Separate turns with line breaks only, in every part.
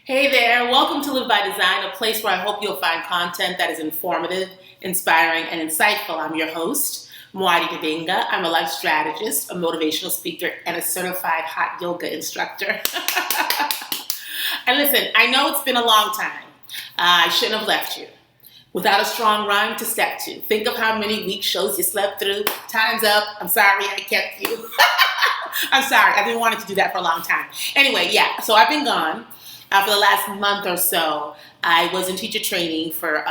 Hey there, welcome to Live by Design, a place where I hope you'll find content that is informative, inspiring, and insightful. I'm your host, Muadi. I'm a life strategist, a motivational speaker, and a certified hot yoga instructor. And listen, I know it's been a long time. I shouldn't have left you without a strong rhyme to step to. Think of how many week shows you slept through. Time's up. I'm sorry I kept you. I'm sorry. I've been wanting to do that for a long time. Anyway, yeah, so I've been gone. For the last month or so, I was in teacher training for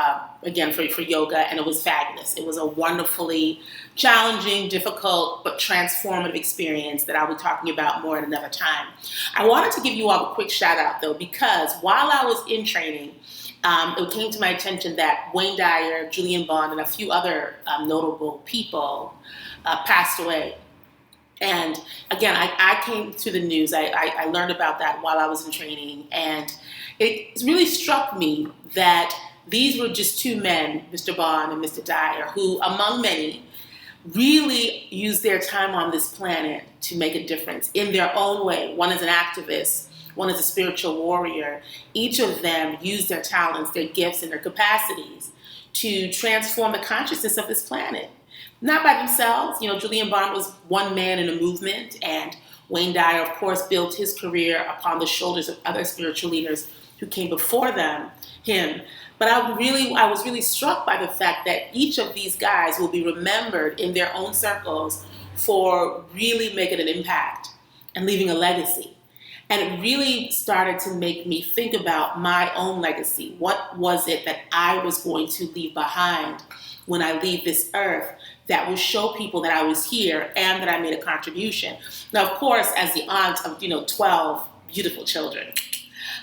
yoga, and it was fabulous. It was a wonderfully challenging, difficult, but transformative experience that I'll be talking about more at another time. I wanted to give you all a quick shout out, though, because while I was in training, it came to my attention that Dyer, Julian, and a few other notable people passed away. And again, I came to the news. I learned about that while I was in training. And it really struck me that these were just two men, Mr. Bond and Mr. Dyer, who, among many, really used their time on this planet to make a difference in their own way. One is an activist, one is a spiritual warrior. Each of them used their talents, their gifts, and their capacities to transform the consciousness of this planet. Not by themselves. Julian Bond was one man in a movement, and Dyer, of course, built his career upon the shoulders of other spiritual leaders who came before him. But I was really struck by the fact that each of these guys will be remembered in their own circles for really making an impact and leaving a legacy. And it really started to make me think about my own legacy. What was it that I was going to leave behind when I leave this earth that will show people that I was here and that I made a contribution? Now, of course, as the aunt of 12 beautiful children,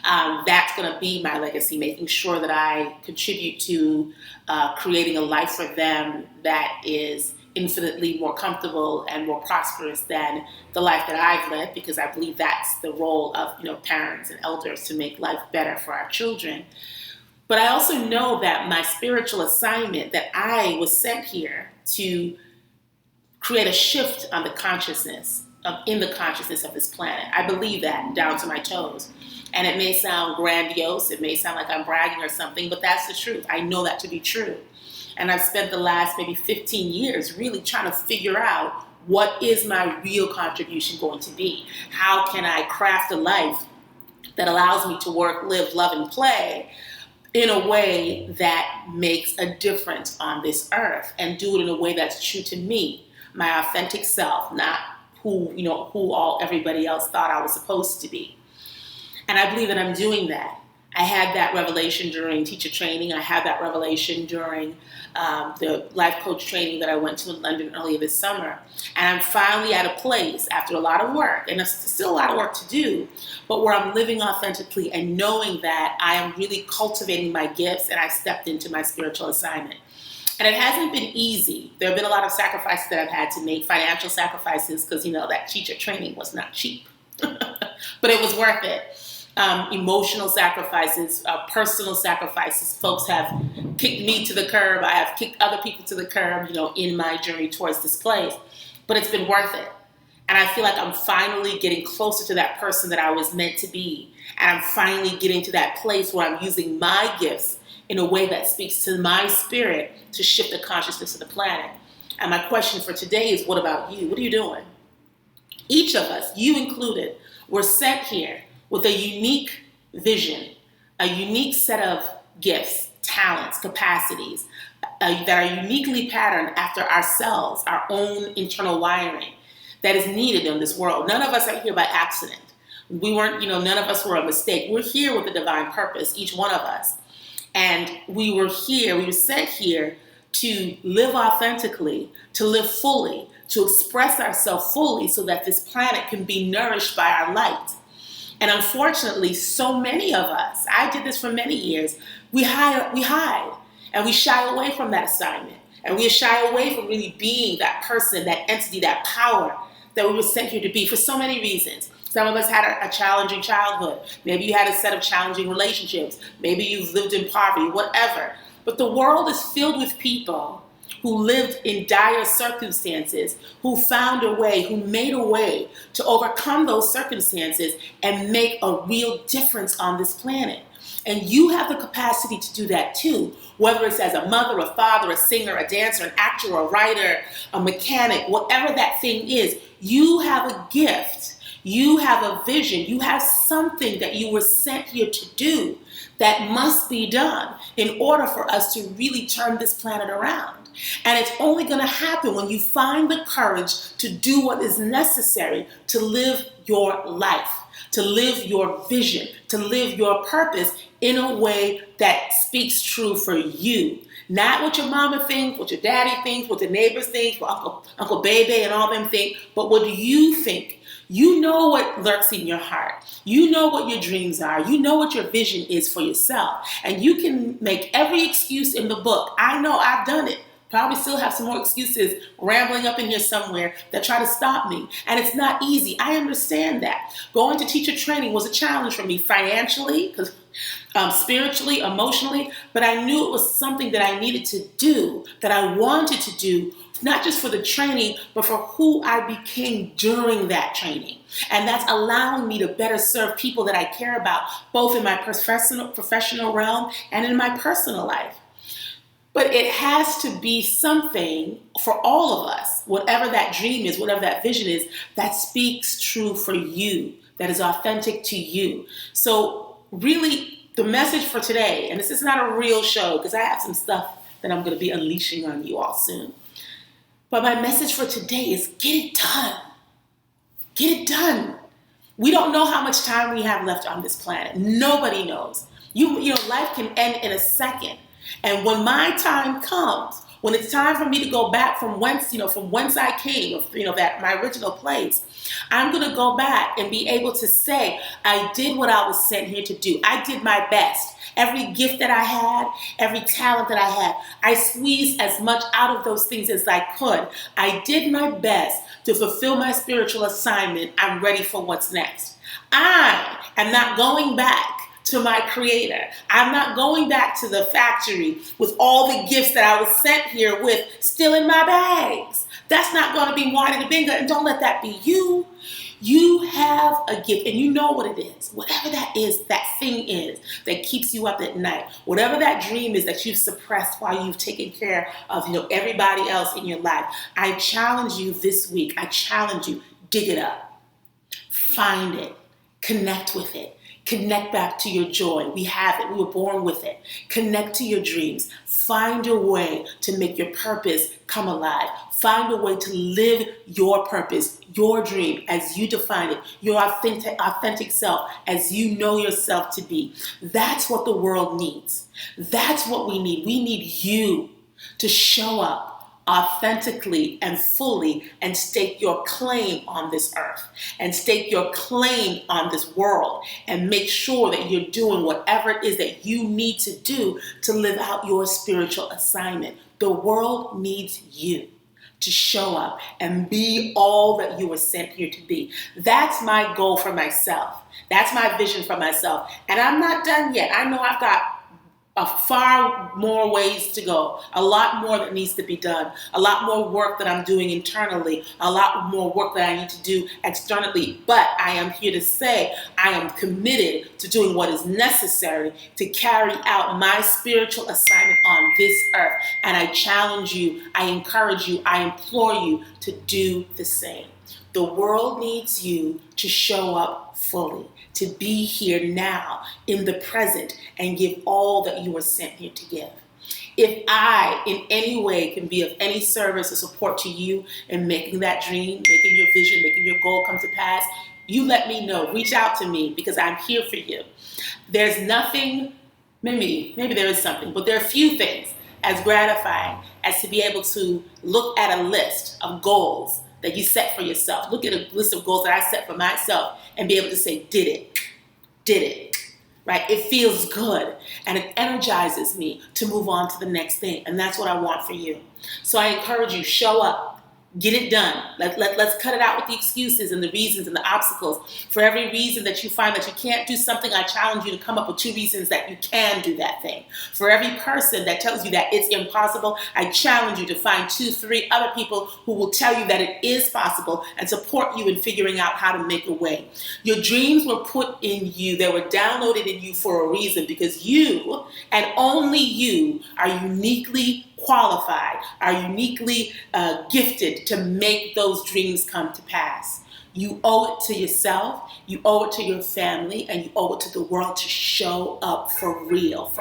that's going to be my legacy, making sure that I contribute to creating a life for them that is infinitely more comfortable and more prosperous than the life that I've led, because I believe that's the role of parents and elders, to make life better for our children. But I also know that my spiritual assignment, that I was sent here to create a shift on the consciousness in the consciousness of this planet. I believe that down to my toes. And it may sound grandiose, it may sound like I'm bragging or something, but that's the truth. I know that to be true. And I've spent the last maybe 15 years really trying to figure out, what is my real contribution going to be? How can I craft a life that allows me to work, live, love, and play in a way that makes a difference on this earth, and do it in a way that's true to me, my authentic self, not who everybody else thought I was supposed to be. And I believe that I'm doing that. I had that revelation during teacher training. I had that revelation during the life coach training that I went to in London earlier this summer. And I'm finally at a place, after a lot of work, and there's still a lot of work to do, but where I'm living authentically and knowing that I am really cultivating my gifts, and I stepped into my spiritual assignment. And it hasn't been easy. There have been a lot of sacrifices that I've had to make, financial sacrifices, because that teacher training was not cheap. But it was worth it. Emotional sacrifices, personal sacrifices. Folks have kicked me to the curb. I have kicked other people to the curb, in my journey towards this place. But it's been worth it. And I feel like I'm finally getting closer to that person that I was meant to be. And I'm finally getting to that place where I'm using my gifts in a way that speaks to my spirit to shift the consciousness of the planet. And my question for today is, what about you? What are you doing? Each of us, you included, were sent here with a unique vision, a unique set of gifts, talents, capacities that are uniquely patterned after ourselves, our own internal wiring that is needed in this world. None of us are here by accident. We weren't, none of us were a mistake. We're here with a divine purpose, each one of us. And we were sent here to live authentically, to live fully, to express ourselves fully, so that this planet can be nourished by our light. And unfortunately, so many of us, I did this for many years, we hide, and we shy away from that assignment. And we shy away from really being that person, that entity, that power that we were sent here to be, for so many reasons. Some of us had a challenging childhood. Maybe you had a set of challenging relationships. Maybe you've lived in poverty, whatever. But the world is filled with people who lived in dire circumstances, who found a way, who made a way to overcome those circumstances and make a real difference on this planet. And you have the capacity to do that too, whether it's as a mother, a father, a singer, a dancer, an actor, a writer, a mechanic, whatever that thing is. You have a gift. You have a vision. You have something that you were sent here to do that must be done in order for us to really turn this planet around. And it's only going to happen when you find the courage to do what is necessary to live your life, to live your vision, to live your purpose in a way that speaks true for you. Not what your mama thinks, what your daddy thinks, what the neighbors think, what Uncle Bebe and all them think, but what do you think? You know what lurks in your heart. You know what your dreams are. You know what your vision is for yourself. And you can make every excuse in the book. I know I've done it. Probably still have some more excuses rambling up in here somewhere that try to stop me. And it's not easy. I understand that. Going to teacher training was a challenge for me financially, because spiritually, emotionally, but I knew it was something that I needed to do, that I wanted to do, not just for the training, but for who I became during that training. And that's allowing me to better serve people that I care about, both in my professional realm and in my personal life. But it has to be something for all of us, whatever that dream is, whatever that vision is, that speaks true for you, that is authentic to you. So really, the message for today, and this is not a real show because I have some stuff that I'm going to be unleashing on you all soon. But my message for today is get it done. Get it done. We don't know how much time we have left on this planet. Nobody knows. You know, life can end in a second. And when my time comes, when it's time for me to go back from whence I came, that my original place, I'm going to go back and be able to say, I did what I was sent here to do. I did my best. Every gift that I had, every talent that I had, I squeezed as much out of those things as I could. I did my best to fulfill my spiritual assignment. I'm ready for what's next. I am not going back to my creator. I'm not going back to the factory with all the gifts that I was sent here with still in my bags. That's not going to be Muadi Dibinga, and don't let that be you. You have a gift, and you know what it is. Whatever that is, that thing is that keeps you up at night. Whatever that dream is that you've suppressed while you've taken care of everybody else in your life. I challenge you this week. I challenge you, dig it up. Find it. Connect with it. Connect back to your joy. We have it. We were born with it. Connect to your dreams. Find a way to make your purpose come alive. Find a way to live your purpose, your dream as you define it, your authentic self as you know yourself to be. That's what the world needs. That's what we need. We need you to show up authentically and fully and stake your claim on this earth and stake your claim on this world and make sure that you're doing whatever it is that you need to do to live out your spiritual assignment. The world needs you to show up and be all that you were sent here to be. That's my goal for myself. That's my vision for myself. And I'm not done yet. I know I've got far more ways to go, a lot more that needs to be done, a lot more work that I'm doing internally, a lot more work that I need to do externally. But I am here to say I am committed to doing what is necessary to carry out my spiritual assignment on this earth. And I challenge you, I encourage you, I implore you to do the same. The world needs you to show up fully, to be here now in the present and give all that you were sent here to give. If I in any way can be of any service or support to you in making that dream, making your vision, making your goal come to pass, you let me know. Reach out to me because I'm here for you. There's nothing, maybe there is something, but there are few things as gratifying as to be able to look at a list of goals that you set for yourself. Look at a list of goals that I set for myself and be able to say, did it, right? It feels good and it energizes me to move on to the next thing. And that's what I want for you. So I encourage you, show up, Get it done. Let's cut it out with the excuses and the reasons and the obstacles. For every reason that you find that you can't do something, I challenge you to come up with 2 reasons that you can do that thing. For every person that tells you that it's impossible, I challenge you to find 2, 3 other people who will tell you that it is possible and support you in figuring out how to make a way. Your dreams were put in you. They were downloaded in you for a reason, because you, and only you, are uniquely qualified, are uniquely gifted to make those dreams come to pass. You owe it to yourself, you owe it to your family, and you owe it to the world to show up for real,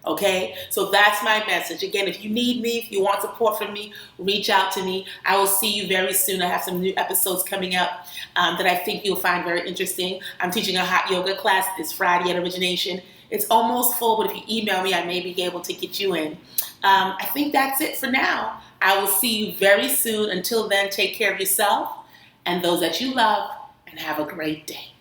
okay? So that's my message. Again, if you need me, if you want support from me, reach out to me. I will see you very soon. I have some new episodes coming up that I think you'll find very interesting. I'm teaching a hot yoga class this Friday at Origination. It's almost full, but if you email me, I may be able to get you in. I think that's it for now. I will see you very soon. Until then, take care of yourself and those that you love, and have a great day.